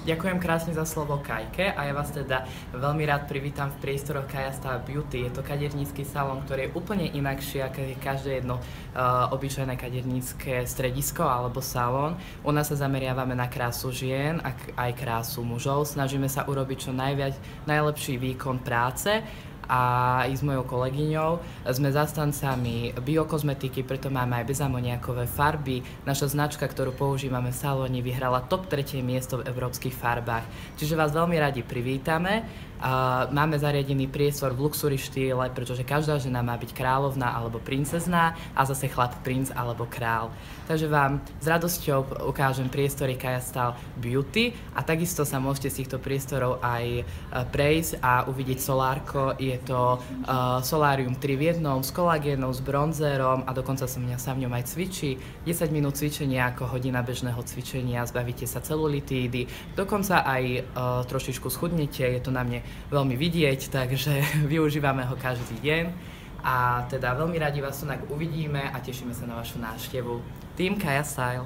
Ďakujem krásne za slovo Kajke a ja vás teda veľmi rád privítam v priestoroch Kaja Style Beauty. Je to kadernícky salón, ktorý je úplne inakší ako je každé jedno obyčajné kadernícke stredisko alebo salón. U nás sa zameriavame na krásu žien a aj krásu mužov. Snažíme sa urobiť čo najlepší výkon práce a i s mojou kolegyňou. Sme zastancami biokozmetiky, preto máme aj bezamoniakové farby. Naša značka, ktorú používame v salóne, vyhrala top 3. miesto v európskych farbách. Čiže vás veľmi radi privítame. Máme zariadený priestor v luxury štýle, pretože každá žena má byť kráľovná alebo princezná a zase chlap princ alebo král. Takže vám s radosťou ukážem priestory Kaja Style Beauty a takisto sa môžete z týchto priestorov aj prejsť a uvidieť solárko. Je to solárium 3 v 1 s kolagénom, s bronzérom a dokonca sa v ňom aj cvičí. 10 minút cvičenia ako hodina bežného cvičenia, zbavíte sa celulitídy, dokonca aj trošičku schudnete, je to na mne veľmi vidieť, takže využívame ho každý deň a teda veľmi radi vás tu uvidíme a tešíme sa na vašu návštevu. Tým Kaja Style.